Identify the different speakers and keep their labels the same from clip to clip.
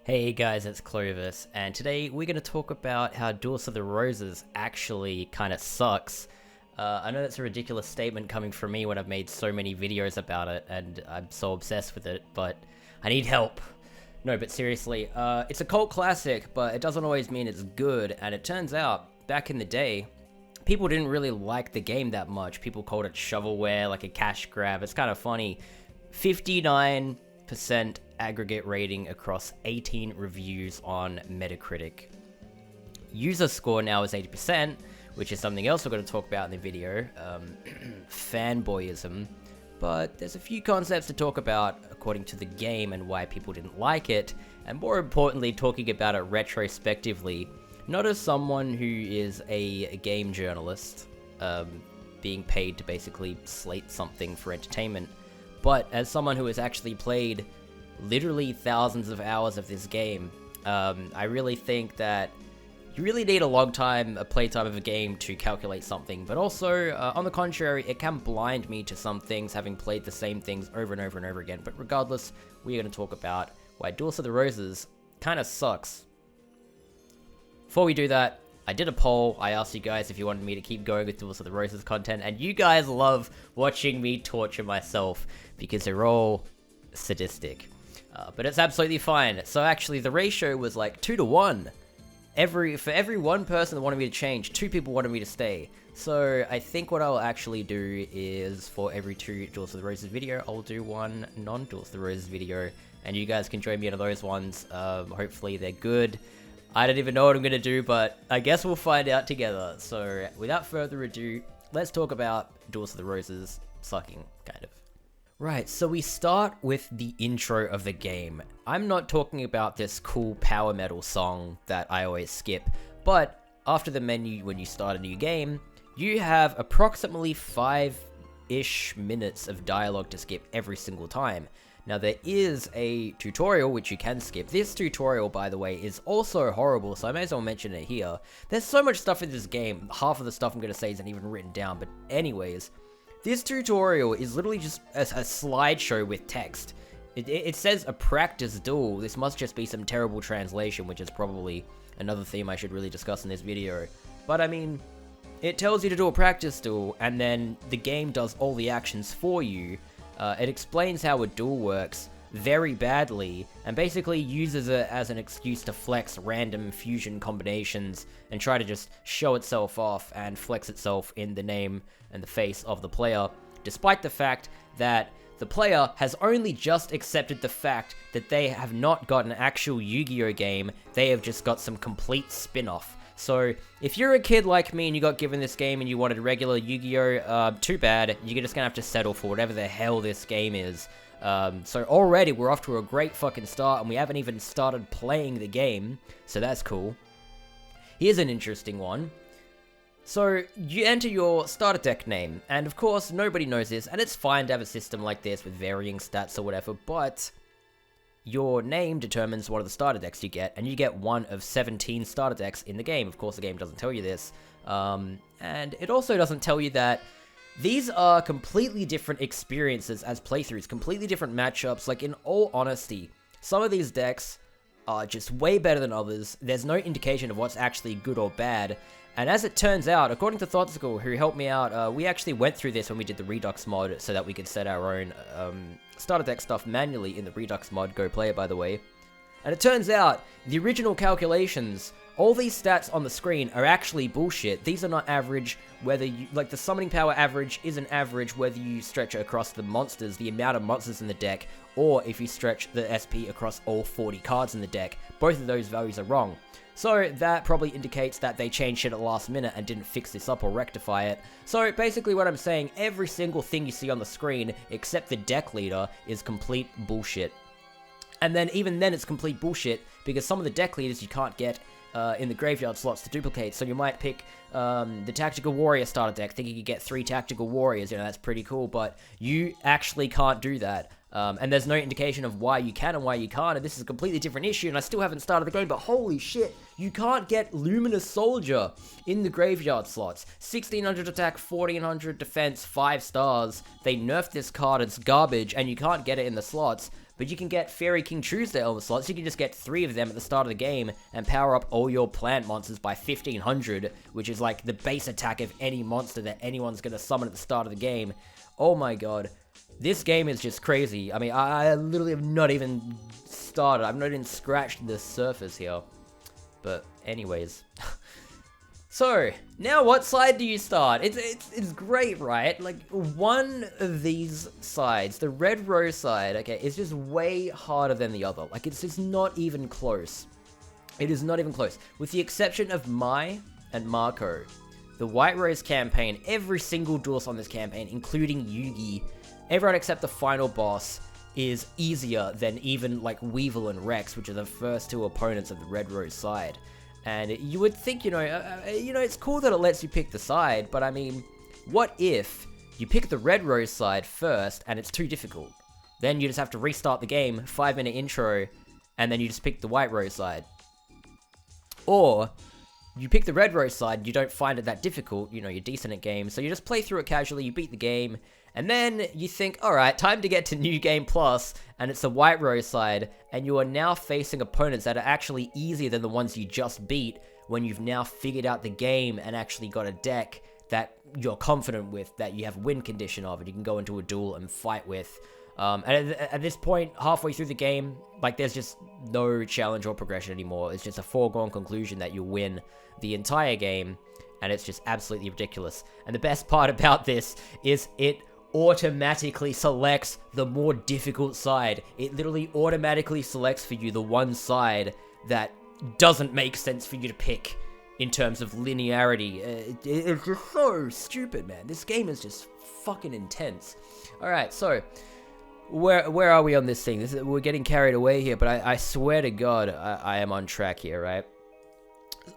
Speaker 1: Hey guys, it's Clovis, and today we're going to talk about how Duelists of the Roses actually kind of sucks. I know that's a ridiculous statement coming from me when I've made so many videos about it, and I'm so obsessed with it, but I need help. No, but seriously, it's a cult classic, but it doesn't always mean it's good, and it turns out, back in the day, people didn't really like the game that much. People called it shovelware, like a cash grab. It's kind of funny. 59% aggregate rating across 18 reviews on Metacritic. User score now is 80%, which is something else we're going to talk about in the video. Fanboyism. But there's a few concepts to talk about according to the game and why people didn't like it, and more importantly, talking about it retrospectively, not as someone who is a game journalist, being paid to basically slate something for entertainment, but as someone who has actually played literally thousands of hours of this game. I really think that you really need a long time, a playtime of a game to calculate something, but also, on the contrary, it can blind me to some things having played the same things over and over and over again. But regardless, we're going to talk about why Duelists of the Roses kind of sucks. Before we do that, I did a poll. I asked you guys if you wanted me to keep going with Duelists of the Roses content, and you guys love watching me torture myself because they're all sadistic. But it's absolutely fine. So actually, the ratio was like 2 to 1. For every one person that wanted me to change, 2 people wanted me to stay. So I think what I'll actually do is, for every 2 Duelists of the Roses video, I'll do 1 non-Duelists of the Roses video, and you guys can join me on those ones. Hopefully they're good. I don't even know what I'm gonna do, but I guess we'll find out together. So without further ado, let's talk about Duelists of the Roses sucking, kind of. Right, so we start with the intro of the game. I'm not talking about this cool power metal song that I always skip, but after the menu when you start a new game, you have approximately 5-ish minutes of dialogue to skip every single time. Now there is a tutorial which you can skip. This tutorial, by the way, is also horrible, so I may as well mention it here. There's so much stuff in this game, half of the stuff I'm going to say isn't even written down, but anyways, this tutorial is literally just a slideshow with text. It says a practice duel. This must just be some terrible translation, which is probably another theme I should really discuss in this video. But I mean, it tells you to do a practice duel, and then the game does all the actions for you. It explains how a duel works very badly, and basically uses it as an excuse to flex random fusion combinations and try to just show itself off and flex itself in the name and the face of the player, despite the fact that the player has only just accepted the fact that they have not got an actual Yu-Gi-Oh game, they have just got some complete spin-off. So, if you're a kid like me and you got given this game and you wanted regular Yu-Gi-Oh, too bad, you're just gonna have to settle for whatever the hell this game is. So already we're off to a great fucking start, and we haven't even started playing the game, so that's cool. Here's an interesting one. So, you enter your starter deck name, and of course, nobody knows this, and it's fine to have a system like this with varying stats or whatever, but your name determines one of the starter decks you get, and you get one of 17 starter decks in the game. Of course, the game doesn't tell you this, and it also doesn't tell you that these are completely different experiences as playthroughs, completely different matchups. Like, in all honesty, some of these decks are just way better than others. There's no indication of what's actually good or bad. And as it turns out, according to Thoughtful, who helped me out, we actually went through this when we did the Redux mod so that we could set our own starter deck stuff manually in the Redux mod. Go play it, by the way. And it turns out, the original calculations, all these stats on the screen are actually bullshit. These are not average, whether you, like, the summoning power average isn't average whether you stretch it across the monsters, the amount of monsters in the deck, or if you stretch the SP across all 40 cards in the deck. Both of those values are wrong. So that probably indicates that they changed shit at the last minute and didn't fix this up or rectify it. So basically what I'm saying, every single thing you see on the screen, except the deck leader, is complete bullshit. And then even then it's complete bullshit, because some of the deck leaders you can't get in the graveyard slots to duplicate, so you might pick the Tactical Warrior starter deck, thinking you get 3 Tactical Warriors, you know, that's pretty cool, but you actually can't do that. And there's no indication of why you can and why you can't, and this is a completely different issue, and I still haven't started the game, but holy shit, you can't get Luminous Soldier in the graveyard slots. 1600 attack, 1400 defense, 5 stars. They nerfed this card, it's garbage, and you can't get it in the slots. But you can get Fairy King Truesdale on the slots. You can just get 3 of them at the start of the game and power up all your plant monsters by 1500, which is like the base attack of any monster that anyone's going to summon at the start of the game. Oh my god. This game is just crazy. I mean, I literally have not even started. I've not even scratched the surface here. But anyways. So, now what side do you start? It's great, right? Like, one of these sides, the red rose side, okay, is just way harder than the other. Like, it's just not even close. It is not even close. With the exception of Mai and Marco, the White Rose campaign, every single duelist on this campaign, including Yugi, everyone except the final boss, is easier than even, like, Weevil and Rex, which are the first 2 opponents of the red rose side. And you would think, you know, it's cool that it lets you pick the side, but I mean, what if you pick the red rose side first and it's too difficult? Then you just have to restart the game, 5-minute intro, and then you just pick the white rose side. Or, you pick the red rose side, you don't find it that difficult, you know, you're decent at games, so you just play through it casually, you beat the game, and then you think, alright, time to get to New Game Plus, and it's the White Rose side, and you are now facing opponents that are actually easier than the ones you just beat, when you've now figured out the game and actually got a deck that you're confident with, that you have win condition of, and you can go into a duel and fight with. And at this point, halfway through the game, like, there's just no challenge or progression anymore. It's just a foregone conclusion that you win the entire game, and it's just absolutely ridiculous. And the best part about this is it automatically selects the more difficult side. It literally automatically selects for you the one side that doesn't make sense for you to pick in terms of linearity. It's just so stupid, man. This game is just fucking intense. Alright, so where are we on this thing? We're getting carried away here, but I swear to God, I am on track here, right?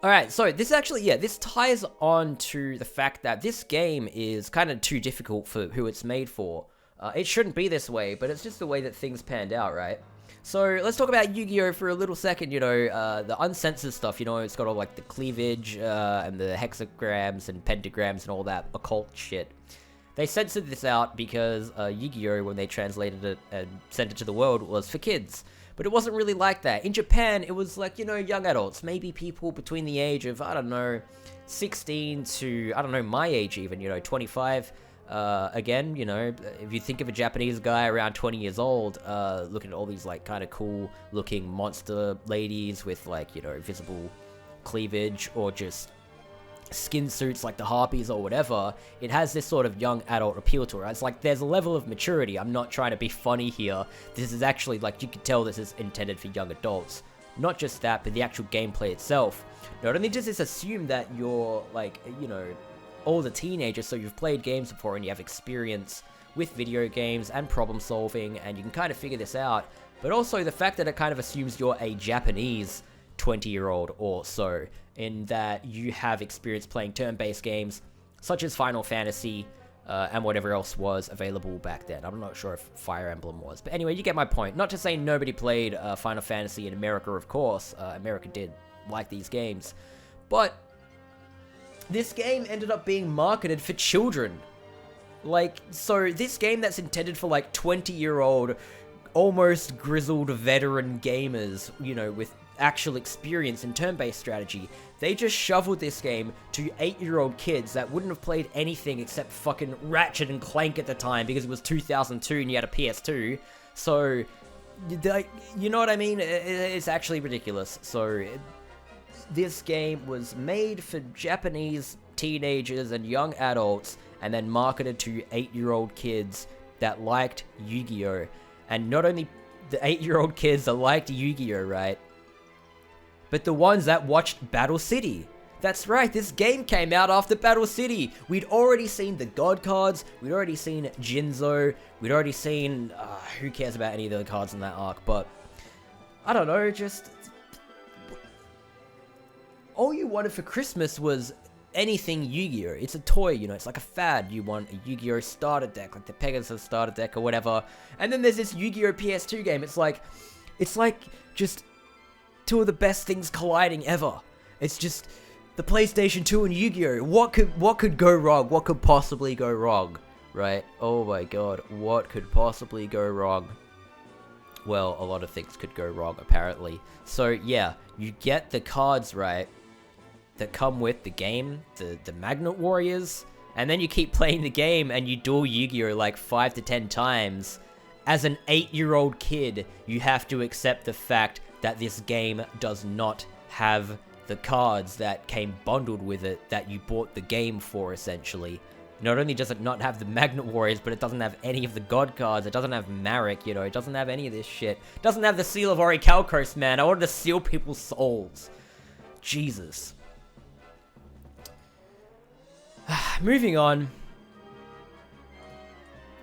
Speaker 1: Alright, so this actually, yeah, this ties on to the fact that this game is kind of too difficult for who it's made for. It shouldn't be this way, but it's just the way that things panned out, right? So, let's talk about Yu-Gi-Oh! For a little second, you know, the uncensored stuff, you know, it's got all, like, the cleavage, and the hexagrams and pentagrams and all that occult shit. They censored this out because Yu-Gi-Oh! When they translated it and sent it to the world, was for kids. But it wasn't really like that. In Japan, it was like, you know, young adults. Maybe people between the age of, I don't know, 16 to, I don't know, my age even, you know, 25. Again, you know, if you think of a Japanese guy around 20 years old, looking at all these, like, kind of cool looking monster ladies with, like, you know, visible cleavage or just skin suits like the Harpies or whatever, it has this sort of young adult appeal to it. It's like, there's a level of maturity. I'm not trying to be funny here. This is actually, like, you can tell this is intended for young adults. Not just that, but the actual gameplay itself. Not only does this assume that you're, like, you know, older teenagers, so you've played games before and you have experience with video games and problem solving, and you can kind of figure this out, but also the fact that it kind of assumes you're a Japanese 20-year-old or so, in that you have experience playing turn-based games such as Final Fantasy and whatever else was available back then. I'm not sure if Fire Emblem was, but anyway, you get my point. Not to say nobody played Final Fantasy in America, of course. America did like these games, but this game ended up being marketed for children. Like, so this game that's intended for, like, 20-year-old, almost grizzled veteran gamers, you know, with actual experience in turn-based strategy, they just shoveled this game to 8-year-old kids that wouldn't have played anything except fucking Ratchet and Clank at the time because it was 2002 and you had a PS2. So, you know what I mean? It's actually ridiculous. So, this game was made for Japanese teenagers and young adults and then marketed to 8-year-old kids that liked Yu-Gi-Oh! And not only the 8-year-old kids that liked Yu-Gi-Oh!, right? But the ones that watched Battle City. That's right, this game came out after Battle City. We'd already seen the God cards, we'd already seen Jinzo, we'd already seen... who cares about any of the cards in that arc, but... I don't know, just... all you wanted for Christmas was anything Yu-Gi-Oh. It's a toy, you know, it's like a fad. You want a Yu-Gi-Oh starter deck, like the Pegasus starter deck or whatever. And then there's this Yu-Gi-Oh PS2 game. It's like just two of the best things colliding ever. It's just the PlayStation 2 and Yu-Gi-Oh. What could go wrong? What could possibly go wrong? Right? Oh my god, what could possibly go wrong? Well, a lot of things could go wrong, apparently. So, yeah, you get the cards, right, that come with the game, the Magnet Warriors, and then you keep playing the game and you duel Yu-Gi-Oh! Like 5 to 10 times. As an 8-year-old kid, you have to accept the fact that this game does not have the cards that came bundled with it that you bought the game for, essentially. Not only does it not have the Magnet Warriors, but it doesn't have any of the God cards. It doesn't have Marek, you know. It doesn't have any of this shit. It doesn't have the Seal of Orichalcos, man. I wanted to seal people's souls. Jesus. Moving on.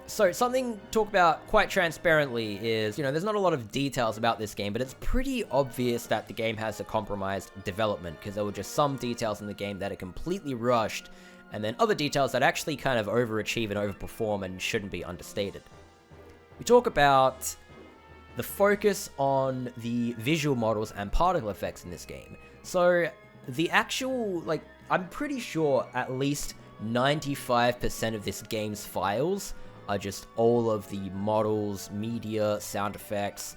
Speaker 1: So, something to talk about quite transparently is, you know, there's not a lot of details about this game, but it's pretty obvious that the game has a compromised development, because there were just some details in the game that are completely rushed, and then other details that actually kind of overachieve and overperform and shouldn't be understated. We talk about the focus on the visual models and particle effects in this game. So, the actual, like, I'm pretty sure at least 95% of this game's files are just all of the models, media, sound effects,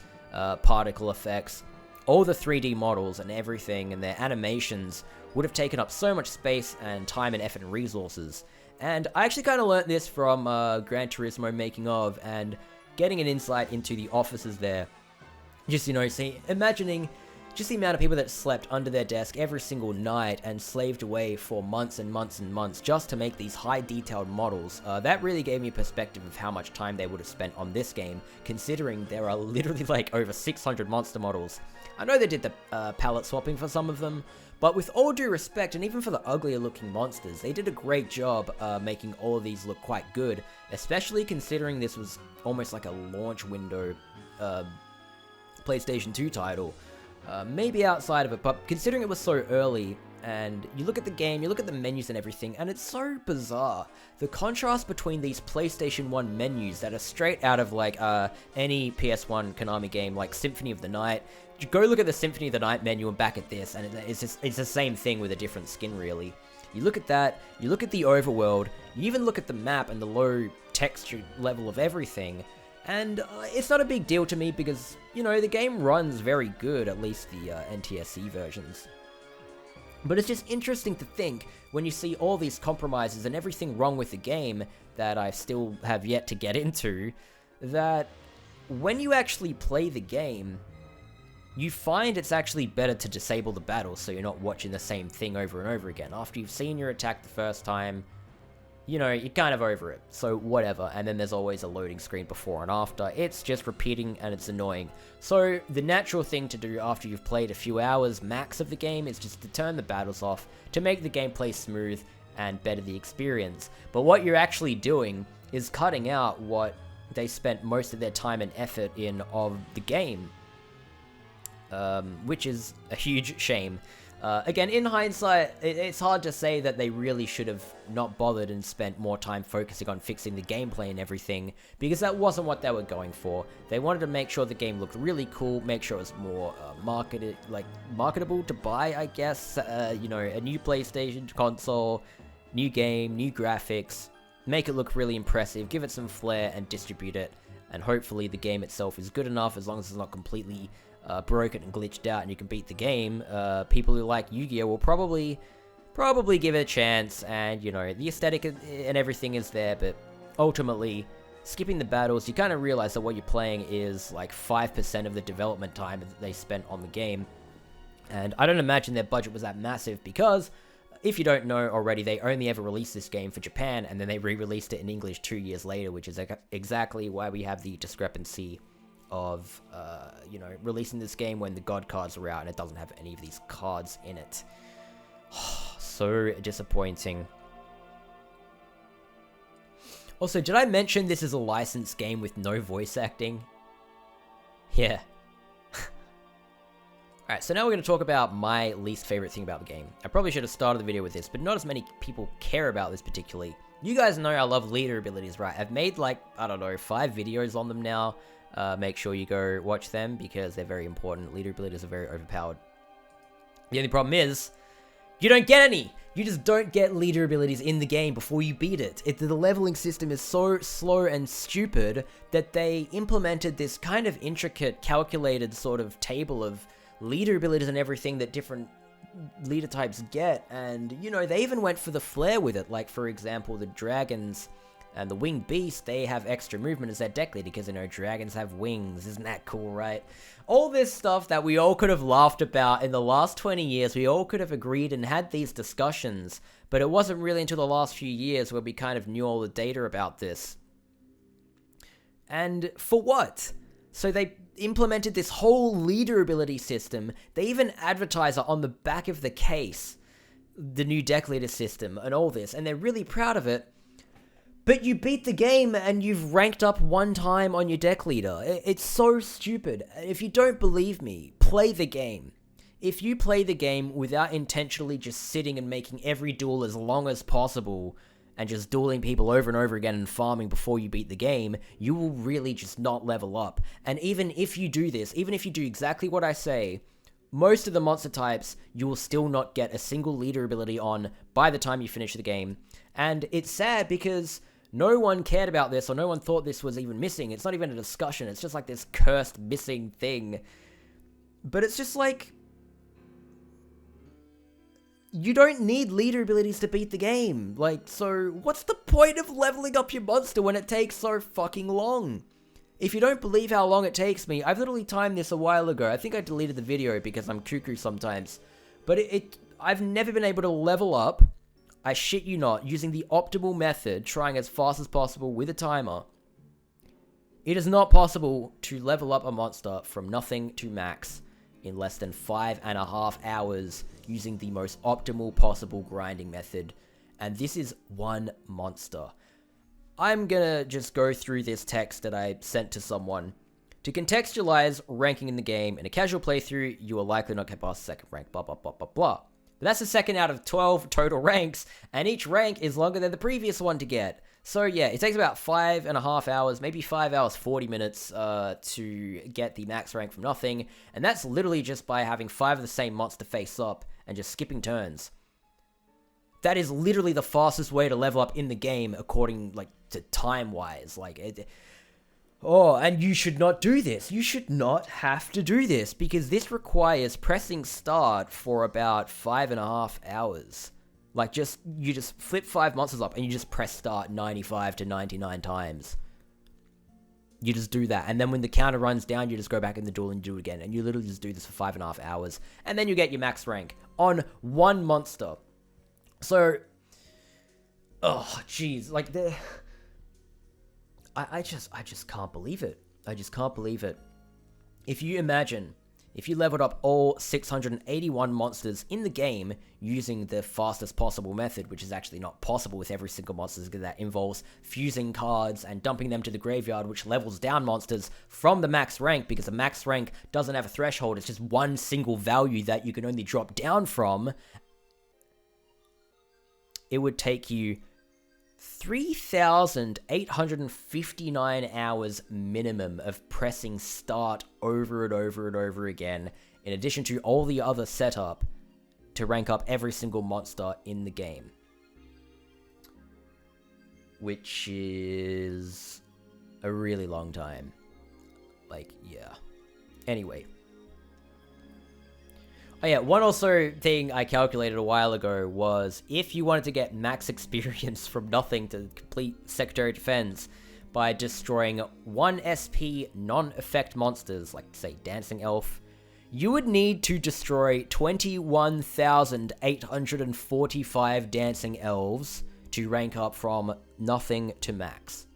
Speaker 1: particle effects, all the 3D models and everything, and their animations would have taken up so much space and time and effort and resources. And I actually kind of learnt this from Gran Turismo making of, and getting an insight into the offices there. Just, you know, imagining just the amount of people that slept under their desk every single night and slaved away for months and months and months just to make these high detailed models. That really gave me a perspective of how much time they would have spent on this game, considering there are literally like over 600 monster models. I know they did the palette swapping for some of them, but with all due respect, and even for the uglier looking monsters, they did a great job making all of these look quite good, especially considering this was almost like a launch window PlayStation 2 title. Maybe outside of it, but considering it was so early, and you look at the game, you look at the menus and everything, and it's so bizarre. The contrast between these PlayStation 1 menus that are straight out of like any PS1 Konami game, like Symphony of the Night. You go look at the Symphony of the Night menu and back at this, and it's the same thing with a different skin, really. You look at that, you look at the overworld, you even look at the map and the low texture level of everything, and it's not a big deal to me because, you know, the game runs very good, at least the NTSC versions. But it's just interesting to think, when you see all these compromises and everything wrong with the game that I still have yet to get into, that when you actually play the game, you find it's actually better to disable the battles so you're not watching the same thing over and over again. After you've seen your attack the first time, you know, you're kind of over it, so whatever. And then there's always a loading screen before and after. It's just repeating and it's annoying. So the natural thing to do after you've played a few hours max of the game is just to turn the battles off to make the gameplay smooth and better the experience. But what you're actually doing is cutting out what they spent most of their time and effort in of the game, which is a huge shame. Again, in hindsight, it's hard to say that they really should have not bothered and spent more time focusing on fixing the gameplay and everything, because that wasn't what they were going for. They wanted to make sure the game looked really cool, make sure it was more marketable to buy, I guess. You know, a new PlayStation console, new game, new graphics, make it look really impressive, give it some flair and distribute it, and hopefully the game itself is good enough, as long as it's not completely broken and glitched out and you can beat the game. People who like Yu-Gi-Oh will probably give it a chance, and you know, the aesthetic and everything is there, but ultimately, skipping the battles, you kind of realize that what you're playing is like 5% of the development time that they spent on the game. And I don't imagine their budget was that massive, because if you don't know already, they only ever released this game for Japan, and then they re-released it in English 2 years later, which is exactly why we have the discrepancy of, you know, releasing this game when the God cards are out and it doesn't have any of these cards in it. So disappointing. Also, did I mention this is a licensed game with no voice acting? Yeah. Alright, so now we're going to talk about my least favorite thing about the game. I probably should have started the video with this, but not as many people care about this particularly. You guys know I love leader abilities, right? I've made like, I don't know, 5 videos on them now. Make sure you go watch them because they're very important. Leader abilities are very overpowered. The only problem is, you don't get any! You just don't get leader abilities in the game before you beat it. The leveling system is so slow and stupid that they implemented this kind of intricate, calculated sort of table of leader abilities and everything that different leader types get, and you know, they even went for the flair with it. Like, for example, the dragons and the winged beast, they have extra movement as their deck leader because, you know, dragons have wings. Isn't that cool, right? All this stuff that we all could have laughed about in the last 20 years, we all could have agreed and had these discussions, but it wasn't really until the last few years where we kind of knew all the data about this. And for what? So they implemented this whole leader ability system. They even advertise it on the back of the case, the new deck leader system and all this, and they're really proud of it. But you beat the game and you've ranked up 1 time on your deck leader. It's so stupid. If you don't believe me, play the game. If you play the game without intentionally just sitting and making every duel as long as possible and just dueling people over and over again and farming before you beat the game, you will really just not level up. And even if you do this, even if you do exactly what I say, most of the monster types, you will still not get a single leader ability on by the time you finish the game. And it's sad because no one cared about this, or no one thought this was even missing. It's not even a discussion, it's just like this cursed missing thing. But it's just like, you don't need leader abilities to beat the game. Like, so what's the point of leveling up your monster when it takes so fucking long? If you don't believe how long it takes me, I've literally timed this a while ago. I think I deleted the video because I'm cuckoo sometimes. But I've never been able to level up, I shit you not, using the optimal method, trying as fast as possible with a timer. It is not possible to level up a monster from nothing to max in less than 5.5 hours using the most optimal possible grinding method. And this is one monster. I'm gonna just go through this text that I sent to someone. To contextualize ranking in the game, in a casual playthrough, you will likely not get past second rank, blah blah blah blah blah. But that's the second out of 12 total ranks, and each rank is longer than the previous one to get. So yeah, it takes about 5.5 hours, maybe 5 hours, 40 minutes to get the max rank from nothing. And that's literally just by having 5 of the same monster face up and just skipping turns. That is literally the fastest way to level up in the game according, like, to time-wise. Like, oh, and you should not do this. You should not have to do this, because this requires pressing start for about 5.5 hours. Like, you just flip 5 monsters up and you just press start 95 to 99 times. You just do that, and then when the counter runs down, you just go back in the duel and do it again, and you literally just do this for 5.5 hours, and then you get your max rank on one monster. So, oh, jeez, like, I just can't believe it. I just can't believe it. If you imagine, if you leveled up all 681 monsters in the game using the fastest possible method, which is actually not possible with every single monster, because that involves fusing cards and dumping them to the graveyard, which levels down monsters from the max rank, because the max rank doesn't have a threshold. It's just one single value that you can only drop down from. It would take you 3,859 hours minimum of pressing start over and over and over again, in addition to all the other setup to rank up every single monster in the game. Which is a really long time. Like, yeah. Anyway. Oh yeah, one also thing I calculated a while ago was if you wanted to get max experience from nothing to complete Secretary of Defense by destroying 1 SP non-effect monsters, like say Dancing Elf, you would need to destroy 21,845 Dancing Elves to rank up from nothing to max.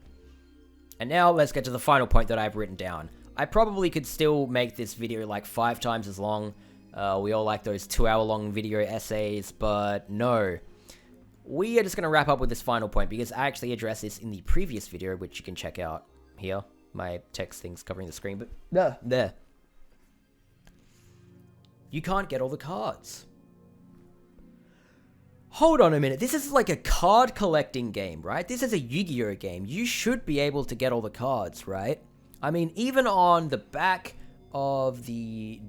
Speaker 1: And now let's get to the final point that I've written down. I probably could still make this video like 5 times as long. We all like those 2-hour-long video essays, but no. We are just going to wrap up with this final point, because I actually addressed this in the previous video, which you can check out here. My text thing's covering the screen, but there. you can't get all the cards. Hold on a minute, this is like a card collecting game, right? This is a Yu-Gi-Oh game. You should be able to get all the cards, right? I mean, even on the back of the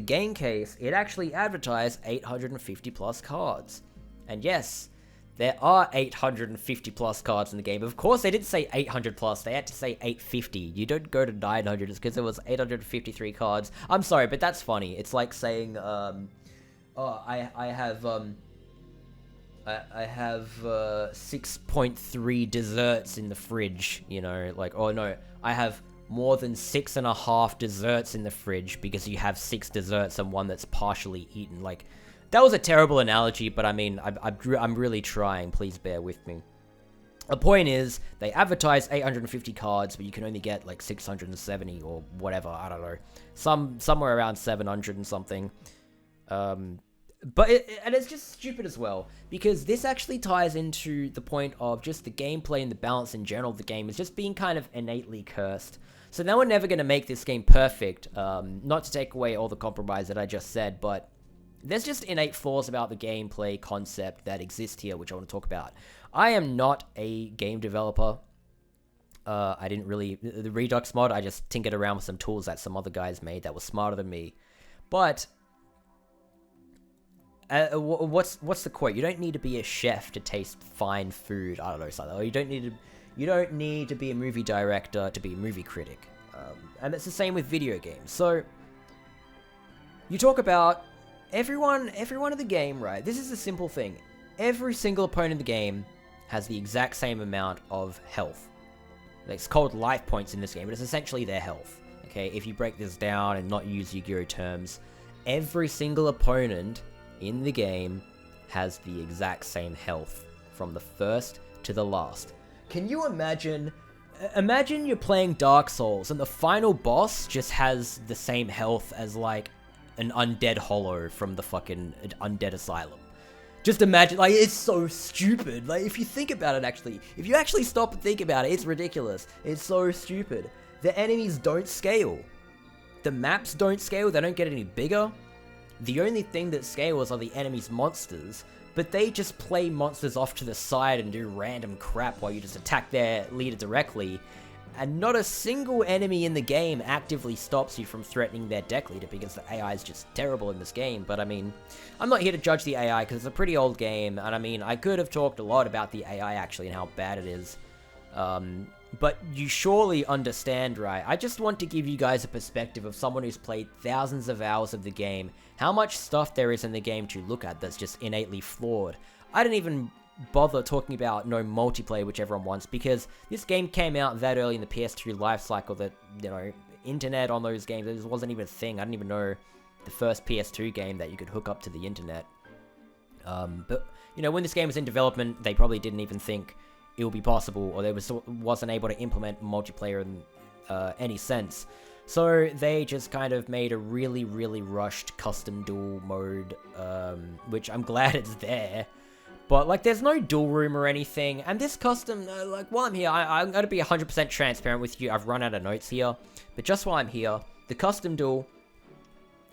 Speaker 1: game case, it actually advertised 850 plus cards. And yes, there are 850 plus cards in the game. Of course, they didn't say 800 plus, they had to say 850. You don't go to 900 just because there was 853 cards. I'm sorry, but that's funny. It's like saying, I have 6.3 desserts in the fridge, you know, like, oh no, I have more than 6.5 desserts in the fridge because you have 6 desserts and one that's partially eaten. Like, that was a terrible analogy, but I mean, I'm really trying, please bear with me. The point is, they advertise 850 cards, but you can only get like 670 or whatever, I don't know. Somewhere around 700 and something. But it's just stupid as well, because this actually ties into the point of just the gameplay and the balance in general of the game is just being kind of innately cursed. So now we're never going to make this game perfect, not to take away all the compromise that I just said, but there's just innate flaws about the gameplay concept that exist here, which I want to talk about. I am not a game developer. I didn't really... The Redux mod, I just tinkered around with some tools that some other guys made that were smarter than me. But... what's the quote? You don't need to be a chef to taste fine food. I don't know, something. Or you don't need to be a movie director to be a movie critic. And it's the same with video games. So you talk about everyone in the game, right? This is a simple thing. Every single opponent in the game has the exact same amount of health. It's called life points in this game, but it's essentially their health. Okay, if you break this down and not use Yu-Gi-Oh terms, every single opponent in the game has the exact same health from the first to the last. Can you imagine you're playing Dark Souls and the final boss just has the same health as like an undead hollow from the fucking undead asylum? Just imagine, like, it's so stupid. Like, if you think about it, actually, if you actually stop and think about it, it's ridiculous. It's so stupid. The enemies don't scale. The maps don't scale. They don't get any bigger. The only thing that scales are the enemy's monsters, but they just play monsters off to the side and do random crap while you just attack their leader directly, and not a single enemy in the game actively stops you from threatening their deck leader because the AI is just terrible in this game. But I mean, I'm not here to judge the AI because it's a pretty old game, and I mean, I could have talked a lot about the AI actually and how bad it is. But you surely understand, right? I just want to give you guys a perspective of someone who's played thousands of hours of the game, how much stuff there is in the game to look at that's just innately flawed. I didn't even bother talking about no multiplayer, which everyone wants, because this game came out that early in the PS2 life cycle that, you know, internet on those games, it wasn't even a thing. I didn't even know the first PS2 game that you could hook up to the internet. But, you know, when this game was in development, they probably didn't even think it would be possible, or they wasn't able to implement multiplayer in any sense. So they just kind of made a really, really rushed custom duel mode, which I'm glad it's there. But, like, there's no duel room or anything, and this custom, like, while I'm here, I'm going to be 100% transparent with you. I've run out of notes here, but just while I'm here, the custom duel,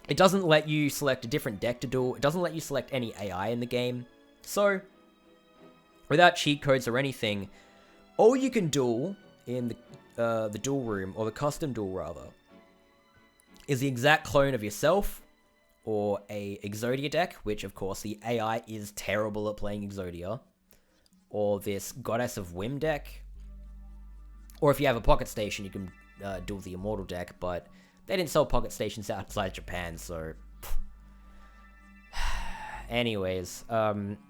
Speaker 1: it doesn't let you select a different deck to duel. It doesn't let you select any AI in the game. So, without cheat codes or anything, all you can duel in the duel room, or the custom duel rather, is the exact clone of yourself, or a Exodia deck, which of course the AI is terrible at playing Exodia, or this Goddess of Whim deck, or if you have a Pocket Station, you can duel the Immortal deck, but they didn't sell Pocket Stations outside Japan, so... Anyways,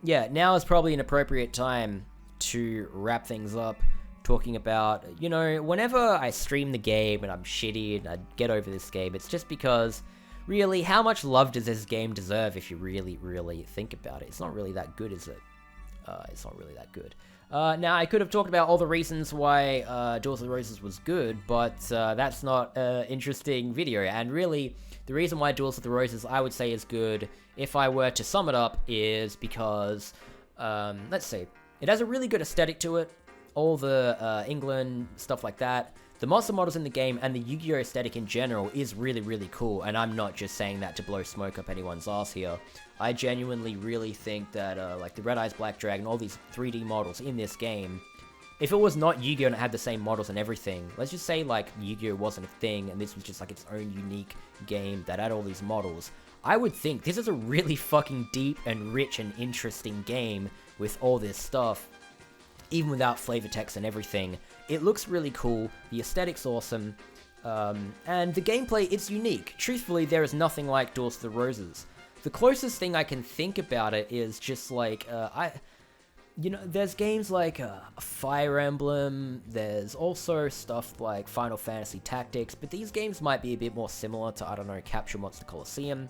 Speaker 1: yeah, now is probably an appropriate time to wrap things up, talking about, you know, whenever I stream the game and I'm shitty and I get over this game, it's just because, really, how much love does this game deserve if you really, really think about it? It's not really that good, is it? It's not really that good. Now, I could have talked about all the reasons why Duels of the Roses was good, but that's not an interesting video, and really, the reason why Duels of the Roses, I would say, is good, if I were to sum it up, is because, let's see, it has a really good aesthetic to it, all the England, stuff like that. the monster models in the game and the Yu-Gi-Oh aesthetic in general is really, really cool, and I'm not just saying that to blow smoke up anyone's ass here. I genuinely really think that, like, the Red Eyes Black Dragon, all these 3D models in this game, if it was not Yu-Gi-Oh and it had the same models and everything, let's just say, like, Yu-Gi-Oh wasn't a thing, and this was just, like, its own unique game that had all these models, I would think this is a really fucking deep and rich and interesting game with all this stuff, even without flavor text and everything. It looks really cool, the aesthetic's awesome, and the gameplay, it's unique. Truthfully, there is nothing like Duels of the Roses. The closest thing I can think about it is just like, there's games like Fire Emblem, there's also stuff like Final Fantasy Tactics, but these games might be a bit more similar to, I don't know, Capture Monster Colosseum,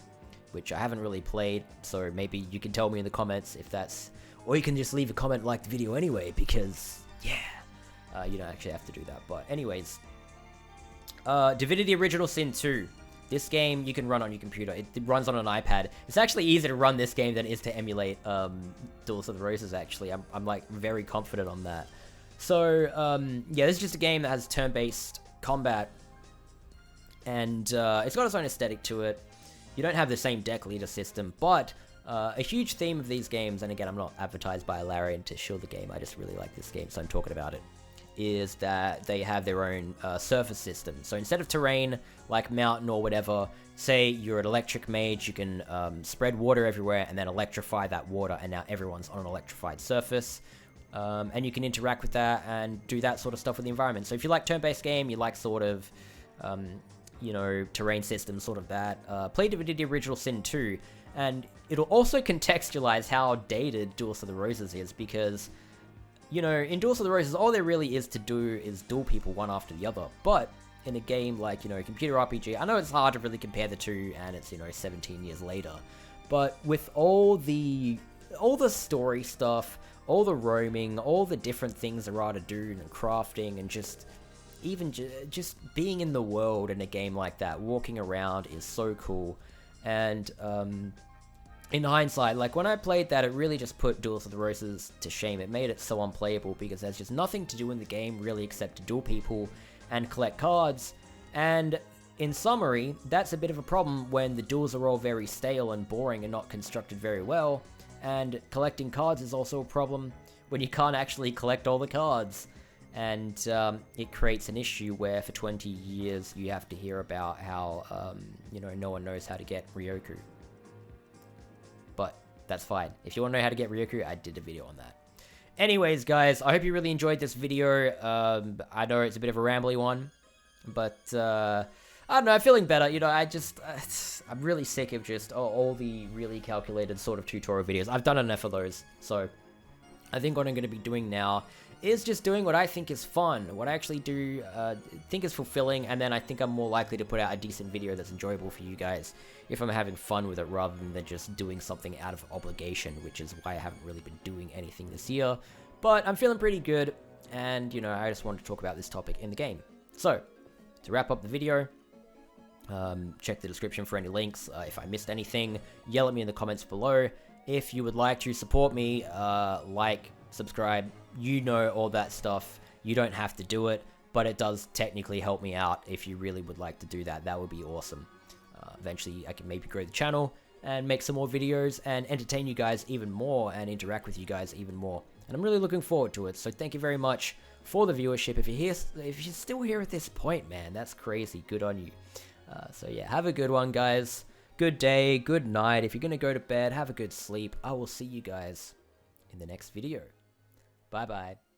Speaker 1: which I haven't really played, so maybe you can tell me in the comments if that's, or you can just leave a comment, like the video anyway, because, yeah, you don't actually have to do that. But anyways, Divinity Original Sin 2. This game you can run on your computer. It runs on an iPad. It's actually easier to run this game than it is to emulate Duels of the Roses, actually. I'm like, very confident on that. So, yeah, this is just a game that has turn-based combat, and it's got its own aesthetic to it. You don't have the same deck leader system, but a huge theme of these games, and again, I'm not advertised by Larian to shill the game, I just really like this game, so I'm talking about it, is that they have their own surface system. So instead of terrain, like mountain or whatever, say you're an electric mage, you can spread water everywhere and then electrify that water, and now everyone's on an electrified surface. And you can interact with that and do that sort of stuff with the environment. So if you like turn-based game, you like sort of, terrain systems, sort of that, play Divinity Original Sin 2, and it'll also contextualize how dated Duels of the Roses is, because, in Duels of the Roses, all there really is to do is duel people one after the other, but in a game like, computer RPG, I know it's hard to really compare the two, and it's, 17 years later, but with all the story stuff, all the roaming, all the different things there are to do, and crafting, and just being in the world in a game like that, walking around is so cool. And in hindsight, like when I played that, it really just put Duels of the Roses to shame. It made it so unplayable because there's just nothing to do in the game really except to duel people and collect cards. And in summary, that's a bit of a problem when the duels are all very stale and boring and not constructed very well. And collecting cards is also a problem when you can't actually collect all the cards. And it creates an issue where for 20 years you have to hear about how, no one knows how to get Ryoku. But that's fine. If you want to know how to get Ryoku, I did a video on that. Anyways, guys, I hope you really enjoyed this video. I know it's a bit of a rambly one, but I don't know, I'm feeling better. I'm really sick of just all the really calculated sort of tutorial videos. I've done enough of those, so I think what I'm going to be doing now is just doing what I think is fun, what I actually do think is fulfilling, and then I think I'm more likely to put out a decent video that's enjoyable for you guys if I'm having fun with it rather than just doing something out of obligation, which is why I haven't really been doing anything this year. But I'm feeling pretty good, and, I just wanted to talk about this topic in the game. So, to wrap up the video, check the description for any links. If I missed anything, yell at me in the comments below. If you would like to support me, like, subscribe, all that stuff. You don't have to do it, but it does technically help me out. If you really would like to do that, that would be awesome. Eventually I can maybe grow the channel and make some more videos and entertain you guys even more and interact with you guys even more, and I'm really looking forward to it. So thank you very much for the viewership. If you're still here at this point, man, that's crazy. Good on you. So yeah, have a good one, guys. Good day, good night. If you're gonna go to bed, have a good sleep. I will see you guys in the next video. Bye bye.